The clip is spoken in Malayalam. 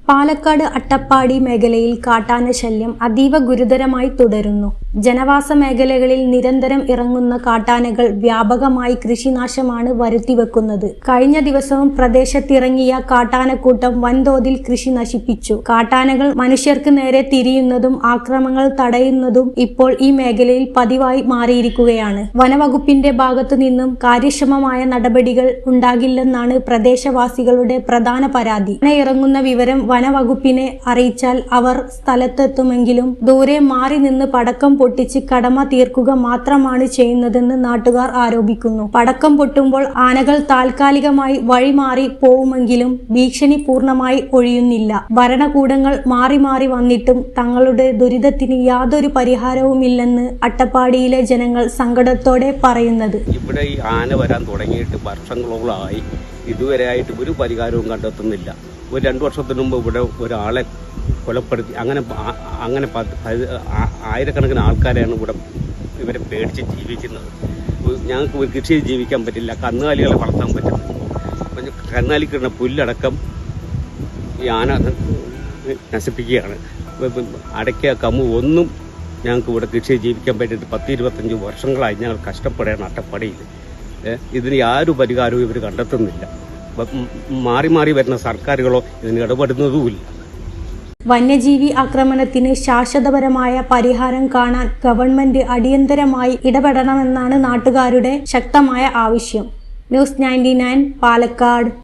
പാലക്കാട് അട്ടപ്പാടി മേഖലയിൽ കാട്ടാന ശല്യം അതീവ ഗുരുതരമായി തുടരുന്നു. ജനവാസ മേഖലകളിൽ നിരന്തരം ഇറങ്ങുന്ന കാട്ടാനകൾ വ്യാപകമായി കൃഷിനാശമാണ് വരുത്തിവെക്കുന്നത്. കഴിഞ്ഞ ദിവസവും പ്രദേശത്തിറങ്ങിയ കാട്ടാനക്കൂട്ടം വൻതോതിൽ കൃഷി നശിപ്പിച്ചു. കാട്ടാനകൾ മനുഷ്യർക്ക് നേരെ തിരിയുന്നതും ആക്രമണങ്ങൾ തടയുന്നതും ഇപ്പോൾ ഈ മേഖലയിൽ പതിവായി മാറിയിരിക്കുകയാണ്. വനവകുപ്പിന്റെ ഭാഗത്തു നിന്നും കാര്യക്ഷമമായ നടപടികൾ ഉണ്ടാകില്ലെന്നാണ് പ്രദേശവാസികളുടെ പ്രധാന പരാതി. ഇറങ്ങുന്ന വിവരം വനവകുപ്പിനെ അറിയിച്ചാൽ അവർ സ്ഥലത്തെത്തുമെങ്കിലും ദൂരെ മാറി നിന്ന് പടക്കം പൊട്ടിച്ച് കടമ തീർക്കുക മാത്രമാണ് ചെയ്യുന്നതെന്ന് നാട്ടുകാർ ആരോപിക്കുന്നു. പടക്കം പൊട്ടുമ്പോൾ ആനകൾ താൽക്കാലികമായി വഴിമാറി പോവുമെങ്കിലും ഭീഷണി പൂർണ്ണമായി ഒഴിയുന്നില്ല. ഭരണകൂടങ്ങൾ മാറി മാറി വന്നിട്ടും തങ്ങളുടെ ദുരിതത്തിന് യാതൊരു പരിഹാരവുമില്ലെന്ന് അട്ടപ്പാടിയിലെ ജനങ്ങൾ സങ്കടത്തോടെ പറയുന്നത്. ഇവിടെ ഈ ആന വരാൻ തുടങ്ങിയിട്ട് വർഷങ്ങളോളമായി ഇതുവരെയായിട്ട് ഒരു പരിഹാരവും കണ്ടെത്തുന്നില്ല. ഒരു 2 വർഷത്തിന് മുമ്പ് ഇവിടെ ഒരാളെ കൊലപ്പെടുത്തി. അങ്ങനെ ആയിരക്കണക്കിന് ആൾക്കാരെയാണ് ഇവിടെ ഇവരെ പേടിച്ച് ജീവിക്കുന്നത്. ഞങ്ങൾക്ക് കൃഷി ജീവിക്കാൻ പറ്റില്ല, കന്നുകാലികളെ വളർത്താൻ പറ്റില്ല. കന്നുകാലിക്കിടുന്ന പുല്ലടക്കം ഈ ആന നശിപ്പിക്കുകയാണ്. അടയ്ക്ക കമ്മു ഒന്നും ഞങ്ങൾക്ക് ഇവിടെ കൃഷി ജീവിക്കാൻ പറ്റിയിട്ട് 10-25 വർഷങ്ങളായി ഞങ്ങൾ കഷ്ടപ്പെടുകയാണ് അട്ടപ്പാടിയിൽ. ഇതിന് യാതൊരു പരിഹാരവും ഇവർ കണ്ടെത്തുന്നില്ല. മാറി മാറി വരുന്ന സർക്കാരുകളോ ഇതിന് ഇടപെടുന്നതുമില്ല. വന്യജീവി ആക്രമണത്തിന് ശാശ്വതപരമായ പരിഹാരം കാണാൻ ഗവൺമെന്റ് അടിയന്തരമായി ഇടപെടണമെന്നാണ് നാട്ടുകാരുടെ ശക്തമായ ആവശ്യം. ന്യൂസ് 99 പാലക്കാട്.